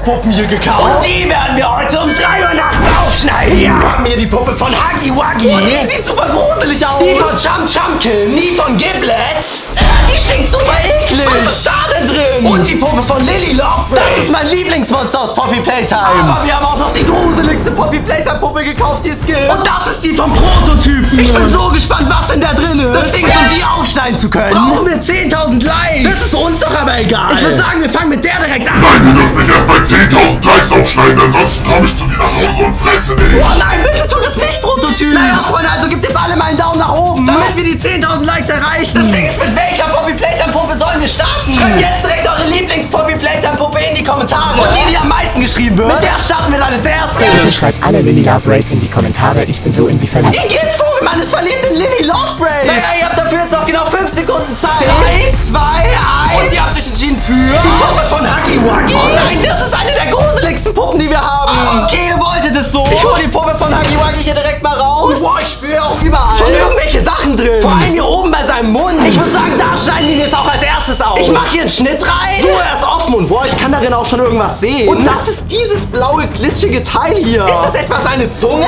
Puppen hier gekauft. Und die werden wir heute um 3 Uhr nachts aufschneiden. Wir haben hier die Puppe von Huggy Wuggy. Und die sieht super gruselig aus. Die von Chum Chumkins. Die von Giblet. Die stinkt super eklig. Was ist da denn drin? Und die Puppe von Lily Lovebraid. Das ist mein Lieblingsmonster aus Poppy Playtime. Aber wir haben auch noch die gruseligste Poppy Playtime Puppe gekauft, die es gibt. Und das ist die vom Prototypen. Ich bin so gespannt, was denn da drin ist. Das Ding ist, um die aufschneiden zu können. Brauchen wir 10.000 Likes. Das ist uns doch aber egal. Ich würde sagen, wir fangen mit der direkt an. Nein, ihr dürft mich erst bei 10.000 Likes aufschneiden, ansonsten komme ich zu dir nach Hause und fresse dich. Oh nein, bitte tut es nicht, Prototyp. Naja, Freunde, also gebt jetzt alle mal einen Daumen nach oben, damit wir die 10.000 Likes erreichen. Das Ding ist, mit welcher Poppy Playtime Puppe sollen wir starten? Schreibt jetzt direkt eure Lieblings-Poppy Playtime Puppe in die Kommentare. Und die am meisten geschrieben wird. Mit der starten wir dann als erstes. Bitte schreibt alle Lily Lovebraids in die Kommentare, ich bin so in sie verliebt. Igitt, Vogelmann ist verliebt in Lily Lovebraid. Naja, ihr habt dafür jetzt noch genau 5 Sekunden Zeit. 3, 2, 1. Und ihr habt euch entschieden für die Puppe von Huggy Wuggy. Oh nein, das ist eine der gruseligsten Puppen, die wir haben. Okay, ihr wolltet es so. Ich hole die Puppe von Huggy Wuggy hier direkt mal raus. Boah, ich spüre auch überall schon irgendwelche Sachen drin. Vor allem hier oben bei seinem Mund. Ich würde sagen, da schneiden wir ihn jetzt auch als erstes auf. Ich mache hier einen Schnitt rein. So, er ist offen und boah, ich kann darin auch schon irgendwas sehen. Und das ist dieses blaue, glitschige Teil hier. Ist das etwa seine Zunge?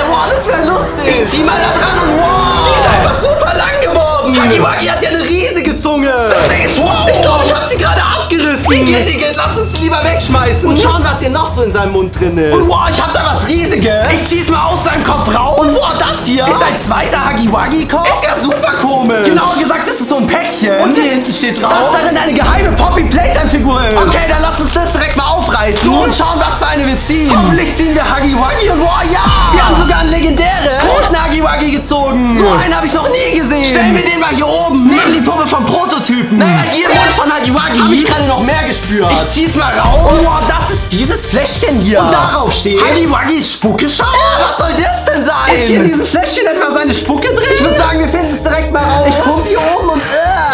Boah, das wäre lustig. Ich zieh mal da dran und wow. Die ist einfach super lang geworden. Huggy Wuggy hat ja eine riesige Zunge. Das Ding ist wow. Ich glaube, ich habe sie gerade abgerissen. Igitt, lass uns sie lieber wegschmeißen. Und schauen, was hier noch so in seinem Mund drin ist. Und wow, ich habe da was Riesiges. Ich zieh's mal aus seinem Kopf raus. Und wow, das hier ist ein zweiter Huggy Wuggy Kopf. Ist ja super komisch. Genauer gesagt, ist es so ein Päckchen. Und hier hinten steht drauf, dass darin eine geheime Poppy Playtime Figur ist. Okay, dann lass uns das direkt mal aufreißen. So, und schauen, was für eine wir ziehen. Hoffentlich ziehen wir Huggy Wuggy und wow, ja. Wir haben sogar einen legendären roten Huggy Wuggy gezogen. So einen habe ich noch nie gesehen. Stellen wir den mal hier oben. Neben die Puppe vom Prototypen. Naja, hier im Mund von Huggy Wuggy habe ich gerade noch mehr gespürt. Ich zieh's mal raus. Und wow, das ist dieses Fläschchen hier. Und darauf steht Huggy Wuggys Spucke-Schau. Was soll das denn sein? Ist hier in diesem Fläschchen etwa seine Spucke drin? Ich würde sagen, wir finden es direkt mal raus. Ich pump hier oben und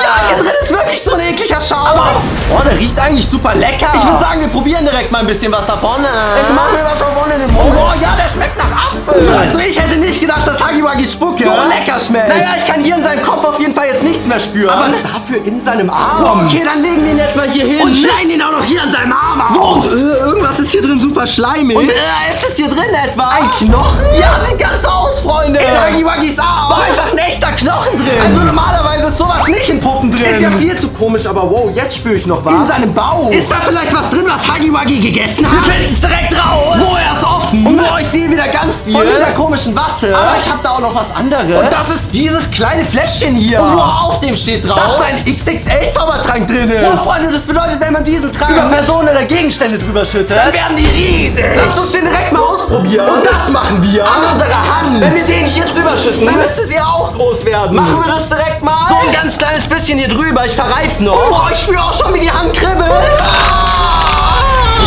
ja, hier drin ist wirklich so ein ekliger Schaum. Aber boah, der riecht eigentlich super lecker. Ich würde sagen, wir probieren direkt mal ein bisschen was davon. Ich mach mir was davon in den Mund. Oh ja, der schmeckt nach Apfel. Also ich hätte nicht gedacht, dass Huggy Wuggys Spucke so lecker schmeckt. Naja, ich kann hier in seinem Kopf auf jeden Fall jetzt nichts mehr spüren. Aber dafür in seinem Arm. Oh, okay, dann legen wir ihn jetzt mal hier hin. Und schneiden ihn auch noch hier an seinem Arm auf. So, und irgendwas ist hier drin super schleimig. Und ist das hier drin etwa? Ein Knochen? Ja, sieht ganz so aus, Freunde. In Huggy Wuggys Arm. War einfach ein echter Knochen drin. Also normalerweise ist sowas nicht in Puppen drin. Ist ja viel zu komisch, aber wow, jetzt spüre ich noch was. In seinem Bauch. Ist da vielleicht was drin, was Huggy Wuggy gegessen hat? Wir finden es direkt raus. So, er ist offen. Und boah, ich sehe wieder ganz viel von dieser komischen Watte. Aber ich habe da auch noch was anderes. Und das ist dieses kleine Fläschchen hier. Und wow, auf dem steht drauf, dass ein XXL-Zaubertrank drin ist. Oh, Freunde, das bedeutet, wenn man diesen Trank über Personen oder Gegenstände drüber schüttet, dann werden die riesig. Lass uns den direkt mal ausprobieren. Und das machen wir an unserer Hand. Wenn wir den hier drüber schütten, dann müsste sie auch groß werden. Machen wir das direkt mal. So ein ganz kleines bisschen hier drüber. Ich verreif's noch. Oh, ich spüre auch schon, wie die Hand kribbelt.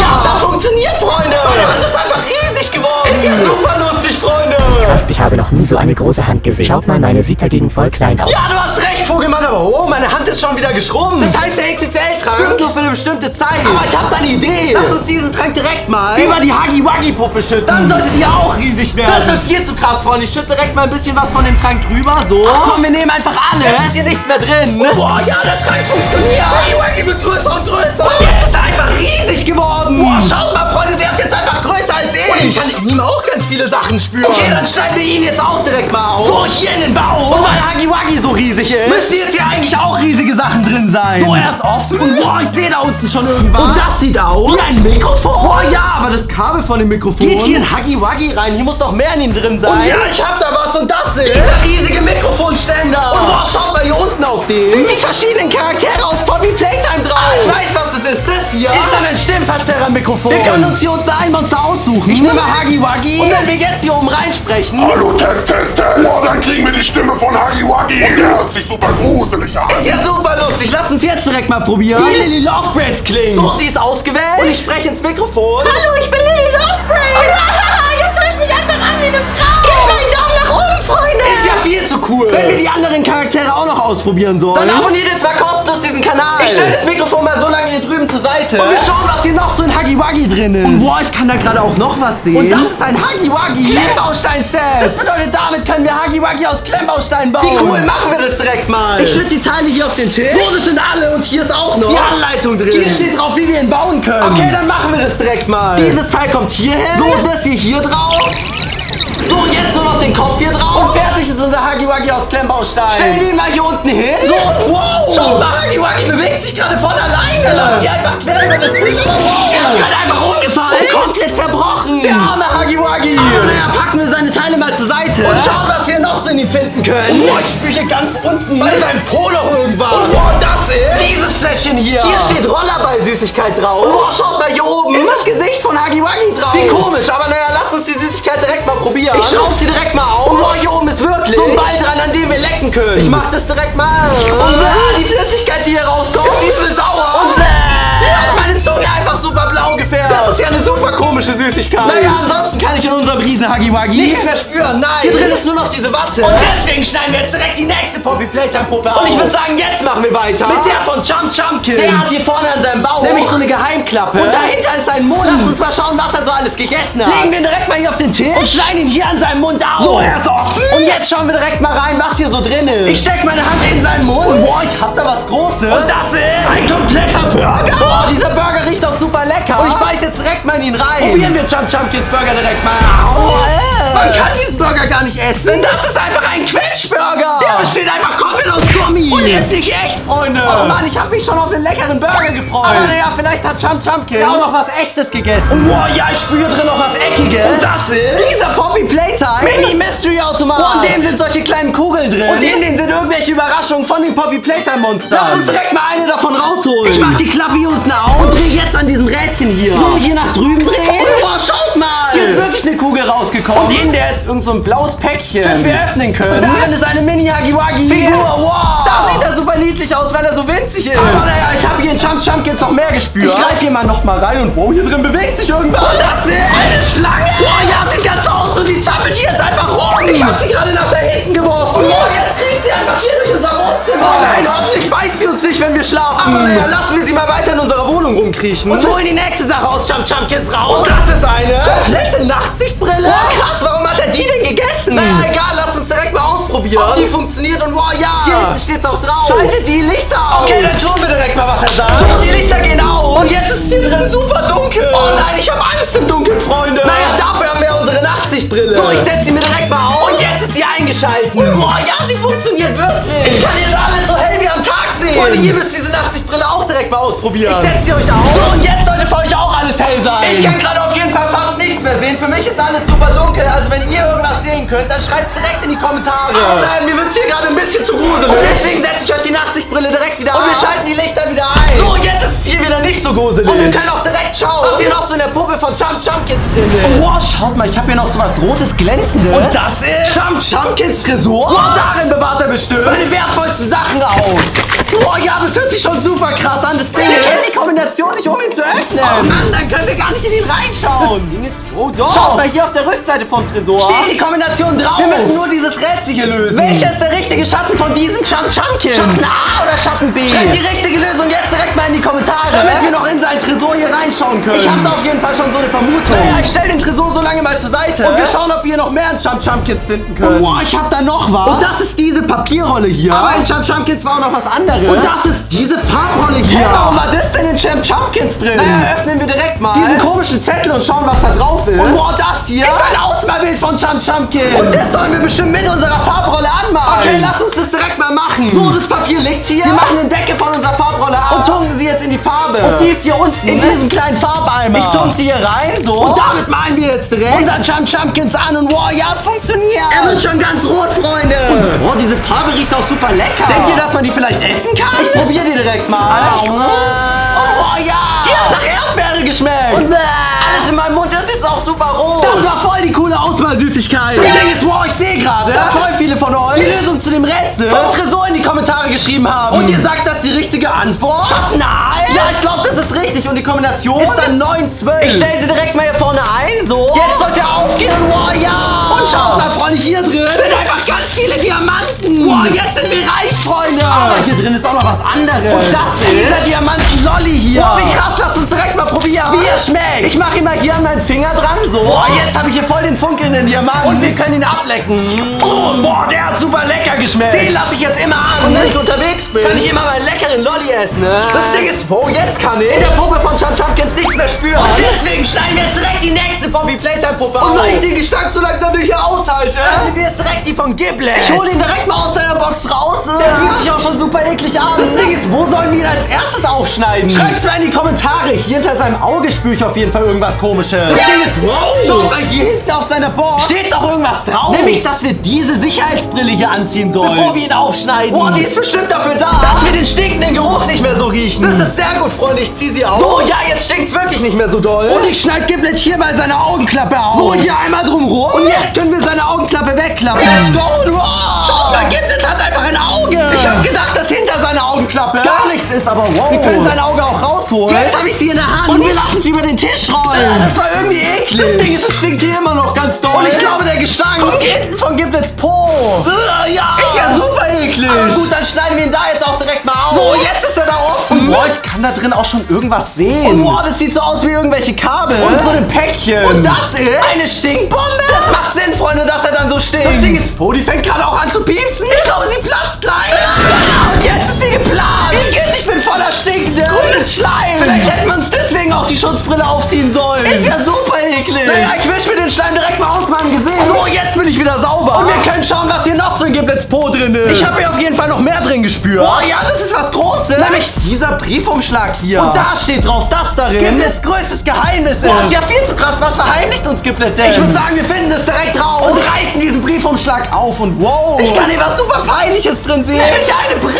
Ja, es hat funktioniert, Freunde. Meine Hand ist einfach riesig geworden. Ist ja super lustig, Freunde. Krass, ich habe noch nie so eine große Hand gesehen. Schaut mal, meine sieht dagegen voll klein aus. Ja, du hast recht, Vogelmann, aber oh, meine Hand ist schon wieder geschrumpft. Das heißt, der XXL-Trank wirkt nur für eine bestimmte Zeit. Aber ich habe da eine Idee. Lass uns diesen Trank direkt mal über die Huggy Wuggy Puppe schütten. Dann sollte die auch riesig werden. Das wird viel zu krass, Freunde. Ich schütte direkt mal ein bisschen was von dem Trank drüber. So. Ach, komm, wir nehmen einfach alles. Jetzt ist hier nichts mehr drin. Oh, boah, ja, der Trank funktioniert. Huggy Wuggy wird größer und größer. Und jetzt ist er einfach riesig geworden. Boah, schaut mal, Freunde, der ist jetzt einfach größer als ich. Und ich kann in ihm auch ganz viele Sachen spüren. Okay, dann schneiden wir ihn jetzt auch direkt mal auf. So, hier in den Bauch. Und weil Huggy Wuggy so riesig ist, müssten jetzt hier eigentlich auch riesige Sachen drin sein. So, er ist offen. Und boah, ich sehe da unten schon irgendwas. Und das sieht aus wie ein Mikrofon. Oh ja, aber das Kabel von dem Mikrofon geht hier in Huggy Wuggy rein. Hier muss doch mehr in ihm drin sein. Und ja, ich hab da was und das ist dieser riesige Mikrofonständer. Und boah, schaut mal hier unten auf den. Sind die verschiedenen Charaktere aus Poppy Playtime drauf? Ich weiß, was es ist. Das hier ist dann ein Stimmverzerrer-Mikrofon. Wir können uns hier unten ein Monster aussuchen. Ich nehme Huggy Wuggy. Und wenn wir jetzt hier oben reinsprechen. Hallo, Test. Oh, dann kriegen wir die Stimme von Huggy Wuggy. Und der hört sich super gruselig an. Ist ja super lustig. Lass uns jetzt direkt mal probieren. Wie Lily Lovebraids klingt. So, sie ist ausgewählt. Und ich spreche ins Mikrofon. Hallo, ich bin Lily Lovebraid. Jetzt höre ich mich einfach an wie eine Frau. Gebt einen Daumen nach oben, Freunde. Ist ja viel zu cool. Wenn wir die anderen Charaktere auch noch ausprobieren sollen. Dann abonniert jetzt mal kostenlos diesen Kanal. Ich stelle das Mikrofon mal so lange hier drüben zur Seite. Und wir schauen, was hier noch so in Huggy Wuggy drin ist. Und boah, ich kann da gerade auch noch was sehen. Und das ist ein Huggy Wuggy Klemmbaustein-Set. Das Das bedeutet, damit können wir Huggy Wuggy aus Klemmbausteinen bauen. Wie cool, machen wir das direkt mal. Ich schütte die Teile hier auf den Tisch. So, das sind alle. Und hier ist auch noch die Anleitung drin. Hier steht drauf, wie wir ihn bauen können. Okay, dann machen wir das direkt mal. Dieses Teil kommt hier hin. So, das hier drauf. So, jetzt nur noch den Kopf hier drauf. Und fertig ist unser Huggy Wuggy aus Klemmbaustein. Stellen wir ihn mal hier unten hin. So, wow. Schau mal, Huggy Wuggy bewegt sich gerade von alleine. Er läuft hier einfach quer über den Tisch. Wow. Er ist gerade einfach umgefallen. Und komplett zerbrochen. Der arme Huggy Wuggy. Aber naja, packen wir seine Teile mal zur Seite. Und schauen, was wir noch so in ihm finden können. Boah, ich spüre hier ganz unten. Bei seinem Po noch irgendwas. Und boah, das ist Dieses Fläschchen hier. Hier steht Rollerball-Süßigkeit drauf. Und boah, schaut mal hier oben. Ist das Gesicht von Huggy Wuggy drauf? Wie komisch, aber naja, lass uns die Süßigkeit direkt mal probieren. Ich schraube sie direkt mal auf. Und boah, hier oben ist wirklich so ein Ball dran, an dem wir lecken können. Ich mach das direkt mal. Und die Flüssigkeit, die hier rauskommt, die ist mir sauer. Und Die hat meine Zunge einfach super blau gefärbt. das ist ja eine super komische Süßigkeit. Naja, ansonsten kann ich in unserem riesen Huggy Wuggy nichts mehr spüren. Nein. Hier drin ist nur noch diese Watte. Und deswegen schneiden wir jetzt direkt die nächste Poppy Playtime Puppe auf. Und ich würde sagen, jetzt machen wir weiter. mit der von Chum Chumkin. Der hat hier vorne an seinem Bauch nämlich so eine Geheimklappe. Und dahinter ist sein Mund. Lass uns mal schauen, was er so alles gegessen hat. Legen wir ihn direkt mal hier auf den Tisch und schneiden ihn hier an seinem Mund auf. So, er ist offen. Und jetzt schauen wir direkt mal rein, was hier so drin ist. Ich stecke meine Hand in seinen Mund. Und boah, ich hab da was Großes. Und das ist ein kompletter Burger. Boah, dieser Burger riecht doch super lecker. Und ich beiß jetzt direkt mal in ihn rein. Probieren wir Chum Chumkins Burger direkt mal. Man kann diesen Burger gar nicht essen. Denn das ist einfach ein Quetschburger. Der besteht einfach komplett aus Gummi. Und der ist nicht echt, Freunde. Oh Mann, ich habe mich schon auf einen leckeren Burger gefreut. Aber naja, vielleicht hat Chum Chumkin auch noch was Echtes gegessen. Boah, ja, ich spüre drin noch was Eckiges. Und das ist dieser Poppy Playtime Mini Mystery Automat. Und in dem sind solche kleinen Kugeln drin. Und in denen sind irgendwelche Überraschungen von den Poppy Playtime Monstern. Lass uns direkt mal eine davon rausholen. Ich mach die Klappe hier unten auf und drehe jetzt an diesem Rädchen hier. so hier nach drüben drehen. Und boah, schaut mal. Hier ist wirklich eine Kugel rausgekommen. Und in der ist irgend so ein blaues Päckchen, das wir öffnen können. Und darin ist eine Mini Huggy Wuggy Figur. Wow. Da sieht er super niedlich aus, weil er so winzig ist. Aber naja, ich habe hier in Chum Chumkins noch mehr gespürt. Ich greife hier mal noch mal rein und wow, hier drin bewegt sich irgendwas. Und das ist eine Schlange. Boah, ja, sieht ganz so aus und die zappelt hier jetzt einfach rum. Ich habe sie gerade nach da hinten geworfen. Und boah, jetzt kriegt sie einfach hier durch unser Wohnzimmer. Oh nein, hoffentlich beißt sie uns nicht, wenn wir schlafen. Aber naja, lassen wir sie mal weiter in unserer Wohnung rumkriechen. Und holen die nächste Sache aus Chum Chumkins raus. Und das ist eine komplette Nachtsichtbrille. Boah, krass, warum hat er die denn gegessen? Naja, egal, lass uns direkt mal ausprobieren. Ob die funktioniert und boah, ja. Hier hinten steht's auch drauf. Schaltet die Lichter aus. Okay, dann tun wir direkt mal, was er sagt. So, die Lichter gehen aus. Und jetzt ist hier drin super dunkel. Oh nein, ich habe Angst im Dunkeln, Freunde. Naja, dafür haben wir unsere Nachtsichtbrille. So, ich setze sie mir direkt mal auf. Und jetzt ist sie eingeschaltet. Und boah, ja, sie funktioniert wirklich. Ich kann jetzt alles so hell wie am Tag sehen. Freunde, ihr müsst diese Nachtsichtbrille auch direkt mal ausprobieren. Ich setze sie euch auf. So, und jetzt sollte für euch auch alles hell sein. Ich kann gerade auf jeden Fall fast nichts mehr sehen. Für mich ist alles super dunkel. Also wenn ihr irgendwas sehen könnt, dann schreibt es direkt in die Kommentare. Oh nein, mir wird's hier gerade ein bisschen zu gruselig. Und deswegen setze ich euch die Nachtsichtbrille direkt wieder Und an. wir schalten die Lichter wieder ein. So, jetzt ist es hier wieder nicht so gruselig. Und wir können auch direkt schauen, was hier noch so in der Puppe von Chum Chumkins drin ist. Oh, wow, schaut mal, ich habe hier noch so was Rotes, Glänzendes. Und das ist Chum Chumkins Tresor. Und darin bewahrt er bestimmt seine wertvollsten Sachen auf. Boah, ja, das hört sich schon super krass an. Das Ding Ich ist kenn die Kombination nicht, um ihn zu öffnen. Oh Mann, dann können wir gar nicht in ihn reinschauen. Das Ding ist... Oh doch. Schaut mal hier auf der Rückseite vom Tresor. Steht die Kombination drauf. Wir müssen nur dieses Rätsel hier lösen. Welcher ist der richtige Schatten von diesem Chum Chumkins? Schatten A oder Schatten B? Schreibt die richtige Lösung jetzt direkt mal in die Kommentare, damit wir noch in seinen Tresor hier reinschauen können. Ich habe da auf jeden Fall schon so eine Vermutung. Naja, ich stelle den Tresor so lange mal zur Seite. Und wir schauen, ob wir noch mehr an Chum Chumkins finden können. Boah, ich habe da noch was. Und das ist diese Papierrolle hier. Aber in Chum Chumkins war auch noch was anderes. Und das ist diese Farbrolle hier. Hey, warum war das denn in Chum Chumkins drin? Naja, öffnen wir direkt mal diesen komischen Zettel und schauen, was da drauf ist. Und boah, das hier ist ein Ausmalbild von Chum Chumkins. Und das sollen wir bestimmt mit unserer Farbrolle anmalen. Okay, lass uns das direkt mal machen. So, das Papier liegt hier. Wir machen eine Decke von unserer Farbrolle ab und tunken sie jetzt in die Farbe. Und die ist hier unten in diesem kleinen Farbeimer. Ich tunke sie hier rein, so. Und damit malen wir jetzt direkt unser Chum Chumkins an und wow, ja, es funktioniert. Er wird schon ganz rot, Freunde. Und boah, diese Farbe riecht auch super lecker. Denkt ihr, dass man die vielleicht essen kann? Ich probiere die direkt mal. Oh, wow, ja. Die hat nach Erdbeere geschmeckt. Und alles in meinem Mund, das ist auch super rot. Das war voll die coole Ausmalsüßigkeit. Das Ding ist, wow, ich sehe gerade, dass voll viele von euch die Lösung zu dem Rätsel vom Tresor in die Kommentare geschrieben haben. Und ihr sagt, das ist die richtige Antwort? Was? Nein. Ja, ich glaube, das ist richtig. richtig. Und die Kombination ist dann 9-12. Ich stelle sie direkt mal hier vorne ein, so. Jetzt sollte er aufgehen und wow, ja. Und schaut mal, Freunde, hier drin sind einfach ganz viele Diamanten. Wow, jetzt sind wir reich, Freunde. Aber hier drin ist auch noch was anderes. Und das ist dieser Diamanten-Lolli hier. Wow, wie krass, lass uns direkt mal probieren. Wie er schmeckt. Ich mache ihn mal hier an meinen Finger dran, so. Boah, jetzt habe ich hier voll den funkelnden Diamanten. Und wir können ihn ablecken. Oh, boah, der hat super lecker geschmeckt. Den lasse ich jetzt immer an. Und wenn ich unterwegs bin, kann ich immer meinen leckeren Lolli essen. Ne? Das Ding ist, oh, jetzt kann ich in der Puppe von Champions nichts mehr spüren. Und deswegen schneiden wir jetzt direkt die nächste Poppy Playtime Puppe auf. Und weil ich den Gestank so langsam nicht mehr aushalte, nehmen wir jetzt direkt die von Giblet. Ich hole ihn direkt mal aus seiner Box raus. Der fühlt sich auch schon super eklig an. Das Ding ist, wo sollen wir ihn als erstes aufschneiden? Schreibt's mal in die Kommentare. Hier hinter seinem Auge spüre ich auf jeden Fall irgendwas Komisches. Das Ding ist, wow. Schaut mal hier hinten auf seiner Box. Steht doch irgendwas drauf. Nämlich, dass wir diese Sicherheitsbrille hier anziehen sollen, bevor wir ihn aufschneiden. Boah, die ist bestimmt dafür da, dass wir den stinkenden Geruch nicht mehr so riechen. Das ist sehr gut, Freunde. Ich ziehe sie auf. So, ja, jetzt stinkt's wirklich nicht mehr so doll. Und ich schneide Giblet hier mal seine Augenklappe auf. So, hier einmal drumrum. Und jetzt können wir seine Augenklappe wegklappen. Let's go. Wow. Schaut mal, Giblet hat einfach ein Auge. Ich habe gedacht, dass hinter seiner Augenklappe gar nichts ist, aber wow. Wir können sein Auge auch rausholen. Jetzt habe ich sie in der Hand. Und wir lassen es über den Tisch rollen. Das war irgendwie eklig. Das Ding ist, es stinkt hier immer noch ganz doll. Und ich glaube, der Gestank kommt hier hinten von Giblets Po. Ja. Ist ja super eklig. Aber gut, dann schneiden wir ihn da jetzt auch direkt mal auf. So, jetzt ist er da offen. Boah, ich kann da drin auch schon irgendwas sehen. Und boah, das sieht so aus wie irgendwelche Kabel. Und so ein Päckchen. Und das ist eine Stinkbombe. Das macht Sinn, Freunde, dass er dann so stinkt. Das Ding ist, oh, die fängt gerade auch an zu piepsen. Ich glaube, sie platzt gleich. Und jetzt ist sie geplatzt. Ich bin voller stinkender grünen Schleim. Vielleicht hätten wir uns deswegen auch die Schutzbrille aufziehen sollen. Ist ja super eklig. Naja, ich wische mir den Schleim direkt mal aus meinem Gesicht. So, jetzt bin ich wieder sauber. Und wir können schauen, was hier noch so in Giblets Po drin ist. Ich habe hier auf jeden Fall noch mehr drin gespürt. Boah, ja, das ist was Großes. Nämlich dieser Briefumschlag hier. Und da steht drauf, dass darin Giblets größtes Geheimnis ist. Boah, ist ja viel zu krass. Was verheimlicht uns Giblet denn? Ich würde sagen, wir finden das direkt raus. Und reißen diesen Briefumschlag auf und wow. Ich kann hier was super Peinliches drin sehen. Nämlich eine Brille.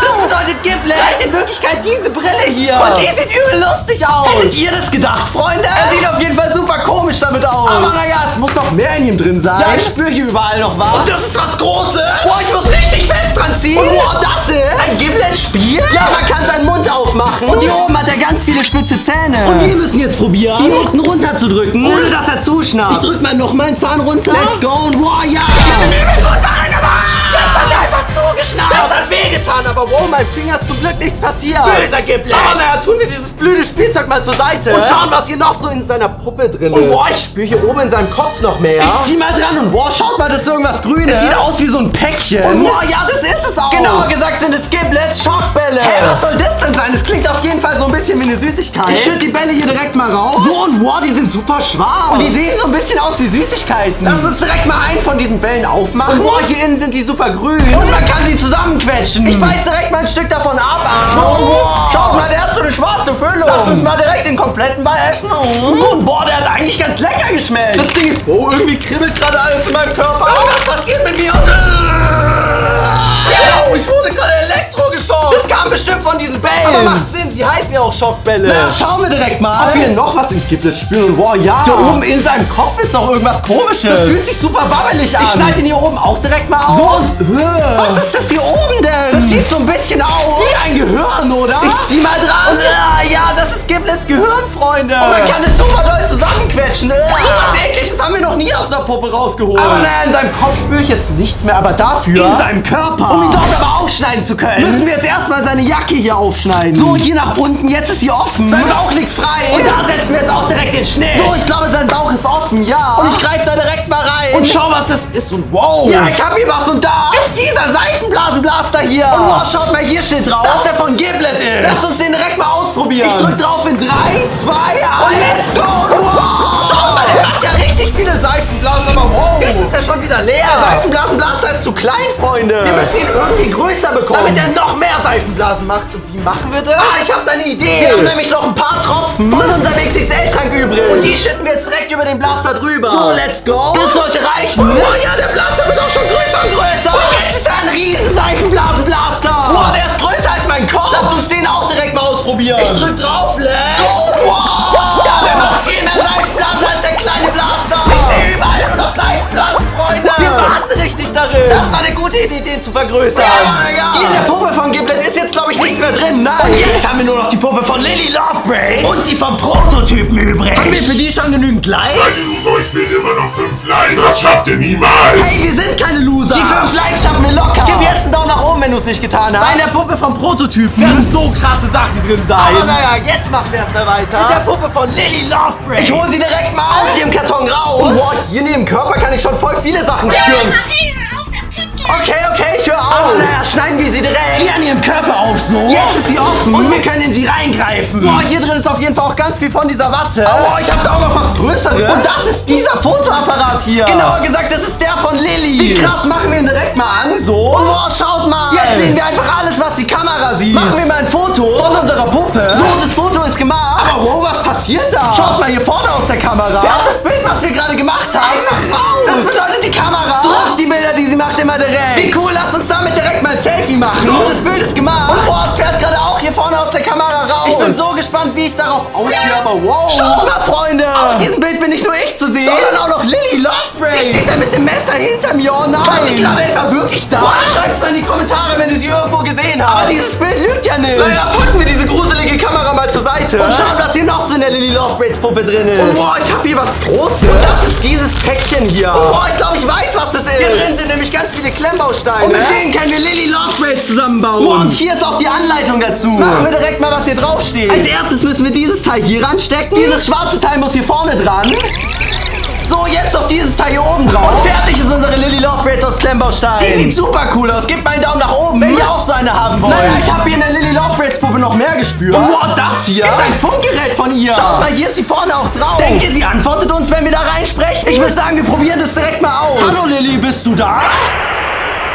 Das bedeutet Giblet trägt in Wirklichkeit diese Brille hier. Und die sieht übel lustig aus. Hättet ihr das gedacht, Freunde? Er sieht auf jeden Fall super komisch damit aus. Aber naja, es muss noch mehr in ihm drin sein. Ja, ich spüre hier überall noch was. Und das ist was Großes. Boah, ich muss richtig fest dran ziehen. Und boah, das ist ein Giblet-Spiel? Ja, man kann seinen Mund aufmachen. Und hier oben hat er ganz viele spitze Zähne. Und wir müssen jetzt probieren, ihn unten runter zu drücken, ohne dass er zuschnappt. Ich drück mal noch mal einen Zahn runter. Let's go. Und wow, ja. Ich bin übel gut darin gemacht. Jetzt hat er einfach zugeschnappt. Das hat wehgetan, aber wow, mein Finger ist zum Glück nichts passiert. Böser Giblet. Aber naja, tun wir dieses blöde Spielzeug mal zur Seite. Und schauen, was hier noch so in seiner Puppe drin ist. Und boah, ich spüre hier oben in seinem Kopf noch mehr. Ich zieh mal dran und boah, schaut mal, das ist irgendwas Grünes. Es sieht aus wie so ein Päckchen. Und boah, ja, das ist es auch. Genauer gesagt sind es Giblets Schockbälle. Hey, was soll das denn sein? Das klingt auf jeden Fall so ein bisschen wie eine Süßigkeit. Ich schütte die Bälle hier direkt mal raus. So, und wow, die sind super schwarz. Und die sehen so ein bisschen aus wie Süßigkeiten. Lass uns direkt mal einen von diesen Bällen aufmachen. Und boah, hier innen sind die super grün. Und man kann sie zusammenquetschen. Ich beiß direkt mal ein Stück davon ab. Oh, wow. Schaut mal, der hat so eine schwarze Füllung. Lass uns mal direkt den kompletten Ball essen. Und boah, der hat eigentlich ganz lecker geschmeckt. Das Ding ist, oh, irgendwie kribbelt gerade alles in meinem Körper. Oh, was passiert mit mir? Oh, ich wurde gerade elektrogeschockt. Das kam bestimmt von diesen Bällen. Aber macht Sinn, sie heißen ja auch Schockbälle. Na, schauen wir direkt mal, ob wir noch was in Giblet spüren. Und wow, ja. Hier oben in seinem Kopf ist noch irgendwas Komisches. Das fühlt sich super wabbelig an. Ich schneide ihn hier oben auch direkt mal auf. So, und was ist das hier oben denn? Das sieht so ein bisschen aus wie ein Gehirn, oder? Ich zieh mal dran. Und, ja, das ist Giblets Gehirn, Freunde. Und man kann es super doll zusammenquetschen. So was Ekliges haben wir noch nie aus der Puppe rausgeholt. Aber naja, in seinem Kopf spüre ich jetzt nichts mehr. Aber dafür in seinem Körper, um ihn dort aber aufschneiden zu können, müssen wir jetzt erstmal seine Jacke hier aufschneiden. So, hier nach unten. Jetzt ist sie offen. Sein Bauch liegt frei. Und da setzen wir jetzt auch direkt den Schnitt. So, ich glaube, sein Bauch ist offen, ja. Und ich greife da direkt mal rein. Und schau, was das ist. Und wow. Ja, ich hab hier was. Und da ist dieser Seifenblasenblaster hier. Und wow, schaut mal, hier steht drauf, dass der von Giblet ist. Lass uns den direkt mal ausprobieren. Ich drück drauf in 3, 2, 1. Und let's go. Wow. Schaut mal, der macht ja richtig viele Seifenblasen. Aber wow, jetzt ist er schon wieder leer. Der Seifenblasenblaster ist zu klein, Freunde. Wir müssen ihn irgendwie größer bekommen, damit er noch mehr Seifenblasen macht. Und wie machen wir das? Ah, ich hab da eine Idee. Wir haben nämlich noch ein paar Tropfen von unserem XXL-Trank übrig. Und die schütten wir jetzt direkt über den Blaster drüber. So, let's go. Das sollte reichen. Oh ja, der Blaster wird auch schon größer und größer. Und jetzt ist er ein riesen Seifenblasenblaster. Wow, der ist größer als mein Kopf. Lass uns den auch direkt mal ausprobieren. Ich drück drauf, let's go. Wow. Ja, der macht viel mehr Seifenblasen als der kleine Blaster. Ich sehe überall nur noch Seifenblasen, Freunde. Wir warten richtig darin. Das war eine gute Idee, den zu vergrößern. Ja. Hier in der Puppe von Gimlet ist jetzt, glaube ich, nichts mehr drin. Nein. Und jetzt haben wir nur noch die Puppe von Lily Lovebrace. Und die vom Prototypen übrig. Haben wir für die schon genügend Likes? Also, ich will immer noch 5 Likes. Das schafft ihr niemals. Hey, wir sind keine Loser. Die 5 Likes schaffen wir locker. Gib jetzt einen Daumen nach oben, wenn du es nicht getan hast. Bei der Puppe vom Prototypen werden so krasse Sachen drin sein. Aber naja, jetzt machen wir erstmal weiter. Mit der Puppe von Lily Lovebrace. Ich hole sie direkt mal aus ihrem Karton raus. Boah, hier neben dem Körper kann ich schon voll viele Sachen spüren. Okay, ich höre auf. Aber naja, schneiden wir sie direkt hier an ihrem Körper auf, so. Jetzt ist sie offen. Und wir können in sie reingreifen. Boah, hier drin ist auf jeden Fall auch ganz viel von dieser Watte. Oh, ich habe da auch noch was Größeres. Und das ist dieser Fotoapparat hier. Genauer gesagt, das ist der von Lily. Wie krass, machen wir ihn direkt mal an. So. Boah, schaut mal. Jetzt sehen wir einfach alles, was die Kamera sieht. Machen wir mal ein Foto von unserer Puppe. So, das Foto ist gemacht. Aber wow, was passiert da? Schaut mal hier vorne aus der Kamera. Wer hat das Bild, was wir gerade gemacht haben? Einfach raus. Das bedeutet, die Kamera druckt die Bilder, die sie macht, immer direkt. Wie cool, lass uns damit direkt mal ein Selfie machen. So, das Bild ist gemacht. Und boah, es fährt gerade auch hier vorne aus der Kamera raus. Ich bin so gespannt, wie ich darauf aussehe, aber wow. Schaut mal, Freunde. Auf diesem Bild bin nicht nur ich zu sehen, sondern auch noch Lily Lovebrace. Die steht da mit dem Messer hinter mir. Oh nein. War sie gerade etwa wirklich da? Boah, schreib's mal in die Kommentare, wenn du sie irgendwo gesehen hast. Aber dieses Bild lügt ja nicht. Naja, packen wir diese gruselige Kamera mal zur Seite. Und schauen, was hier noch so in der Lily Lovebrace Puppe drin ist. Und boah, ich hab hier was Großes. Und das ist dieses Päckchen hier. Und boah, ich glaube, ich weiß, was das ist. Hier drin sind nämlich ganz viele Klemmbausteine. Und mit denen können wir Lily Lovebrace zusammenbauen. Boah, und hier ist auch die Anleitung dazu. Machen wir direkt mal, was hier drauf steht. Als erstes müssen wir dieses Teil hier ranstecken. Dieses schwarze Teil muss hier vorne dran. So, jetzt noch dieses Teil hier oben drauf. Und fertig ist unsere Lily Lovebrace aus Klemmbaustein. Die sieht super cool aus. Gebt mal einen Daumen nach oben, wenn ihr auch so eine haben wollt. Naja, ich habe hier in der Lily Lovebrace Puppe noch mehr gespürt. Und boah, das hier ist ein Funkgerät von ihr. Schaut mal, hier ist sie vorne auch drauf. Denkt ihr, sie antwortet uns, wenn wir da reinsprechen? Ich würde sagen, wir probieren das direkt mal aus. Hallo Lily, bist du da?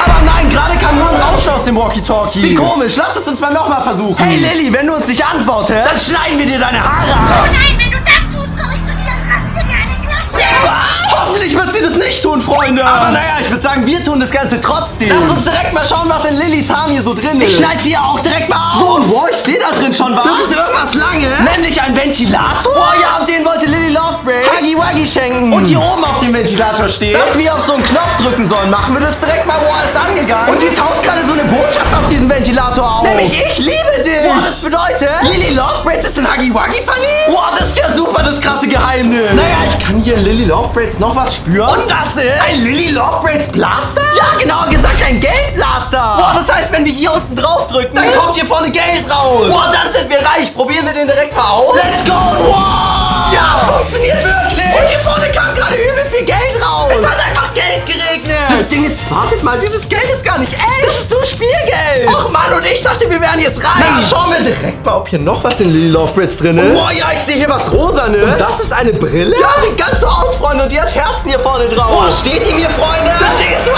Aber nein, gerade kam nur ein Rausch aus dem Walkie-Talkie. Wie komisch, lass es uns mal nochmal versuchen. Hey Lily, wenn du uns nicht antwortest, dann schneiden wir dir deine Haare ab. Oh nein, wenn du das tust, komme ich zu dir und rasiere dir eine Glatze. Was? Hoffentlich wird sie das nicht tun, Freunde. Aber naja, ich würde sagen, wir tun das Ganze trotzdem. Lass uns direkt mal schauen, was in Lillys Haaren hier so drin ist. Ich schneide sie ja auch direkt mal auf. So, und boah, ich sehe da drin schon was. Das ist irgendwas Langes. Nämlich ein Ventilator. Boah, ja, und den wollte Lily Lovebrace Huggy Wuggy schenken. Und hier oben auf dem Ventilator steht, dass wir auf so einen Knopf drücken sollen. Machen wir das direkt mal, boah, ist angegangen. Und hier taucht gerade so eine Botschaft auf diesen Ventilator auf. Nämlich, ich liebe dich. Boah, das bedeutet, Lily Lovebrace ist in Huggy Wuggy verliebt. Boah, das ist ja super, das krasse Geheimnis. Naja, ich kann hier in Lily Lovebrace noch was spüren. Und das ist ein Lily Lovebrace Blaster? Ja, genauer gesagt ein Geldblaster. Boah, das heißt, wenn wir hier unten drauf drücken, dann kommt hier vorne Geld raus. Boah, dann sind wir reich. Probieren wir den direkt mal aus. Let's go. Wow. Ja, funktioniert wirklich. Und hier vorne kam gerade übel viel Geld raus. Es hat einfach Geld geregnet. Das Ding ist, wartet mal, dieses Geld ist gar nicht echt. Das ist nur Spielgeld. Och Mann, und ich dachte, wir wären jetzt reich. Na, schauen wir direkt mal, ob hier noch was in Lily Lovebrace drin ist. Boah, ja, ich sehe hier was Rosanes. Und das ist eine Brille? Ja, sieht ganz so aus, Freunde. Und die hat Herzen hier vorne drauf. Boah, steht die mir, Freunde? Das Ding ist,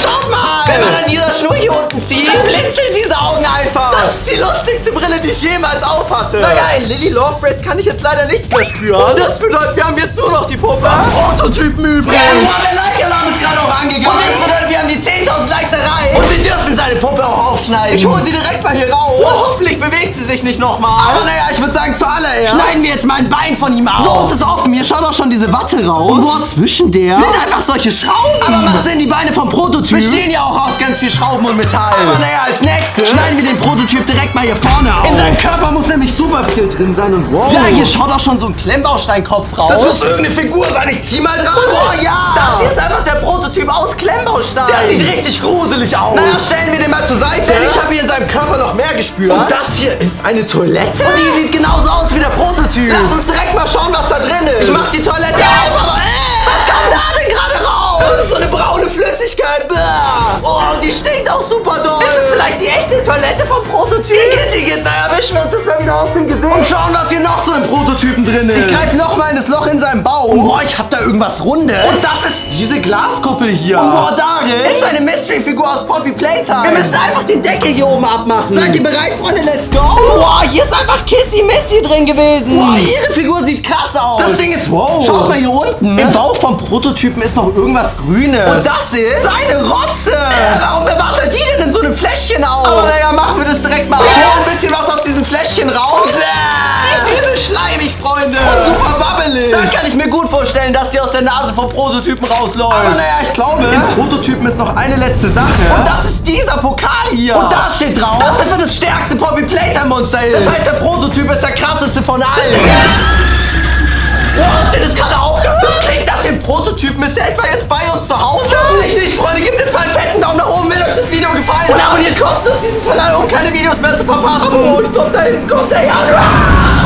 schaut mal. Wenn man an dieser Schnur hier unten zieht, dann blinzeln diese Augen einfach. Das ist die lustigste Brille, die ich jemals aufhatte. Naja, in Lily Lovebrace kann ich jetzt leider nichts mehr spüren. Und das bedeutet, wir haben jetzt nur noch die Puppe. Prototypen übrig. Boah, der Like-Alarm ist gerade auch angegangen. Und das bedeutet, wir haben die 10.000 Likes erreicht. Und wir dürfen seine Puppe auch aufschneiden. Ich hole sie direkt mal hier raus. Oh, hoffentlich bewegt sie sich nicht nochmal. Aber naja, ich würde sagen, zuallererst schneiden wir jetzt mal ein Bein von ihm auf. So, ist es offen. Hier schaut auch schon diese Watte raus. Und boah, zwischen der sind einfach solche Schrauben. Aber macht Sinn, die Beine vom Prototyp bestehen ja auch aus ganz viel Schrauben und Metall. Aber naja, als nächstes schneiden wir den Prototyp direkt mal hier vorne auf. In seinem Körper muss nämlich super viel drin sein und wow. Ja, hier schaut auch schon so ein Klemmbausteinkopf raus. Das muss irgendeine Figur sein. Ich zieh mal dran. Boah, ja. Das hier ist einfach der Prototyp aus Klemmbaustein. Der sieht richtig gruselig aus. Naja, stellen wir den mal zur Seite. Denn ich habe hier in seinem Körper noch mehr gespürt. Und das hier ist eine Toilette. Und die sieht genauso aus wie der Prototyp. Lass uns direkt mal schauen, was da drin ist. Ich mach die Toilette auf, aber was kam da denn gerade raus? Das ist so eine braune Flüssigkeit. Oh, und die stinkt auch super doll. Ist es vielleicht die echte Toilette vom Prototyp? Igitt, naja, wischen wir uns das mal wieder aus dem Gesicht. Und schauen, was hier noch so im Prototypen drin ist. Ich greife noch mal in das Loch in seinem Bauch. Und boah, ich hab da irgendwas Rundes. Und das ist diese Glaskuppel hier. Und boah, darin ist eine Mystery-Figur aus Poppy Playtime. Wir müssen einfach den Deckel hier oben abmachen. Seid ihr bereit, Freunde? Let's go. Boah, hier ist einfach Kissy Missy drin gewesen. Boah, ihre Figur sieht krass aus. Das Ding ist wow. Schaut mal hier unten. Im Bauch vom Prototypen ist noch irgendwas Grünes. Und das ist seine Rotze. Warum bewahrt er die denn in so einem Fläschchen auf? Aber naja, machen wir das direkt mal. Ich hol ein bisschen was aus diesem Fläschchen raus. Die ist übel schleimig, Freunde. Und super wabbelig. Dann kann ich mir gut vorstellen, dass sie aus der Nase vom Prototypen rausläuft. Aber naja, ich glaube, im Prototypen ist noch eine letzte Sache. Und das ist dieser Pokal hier. Und da steht drauf, dass er für das stärkste Poppy Playtime Monster ist. das heißt, der Prototyp ist der krasseste von allen. Wow, der ist gerade aufgehört. Das klingt nach dem Prototypen. Ist der etwa jetzt bei uns zu Hause? Hoffentlich nicht, Freunde. Gebt jetzt mal einen fetten Daumen nach oben, wenn euch das Video gefallen hat. Und abonniert kostenlos diesen Kanal, um keine Videos mehr zu verpassen. Oh, ich glaube, da hinten kommt der Jan.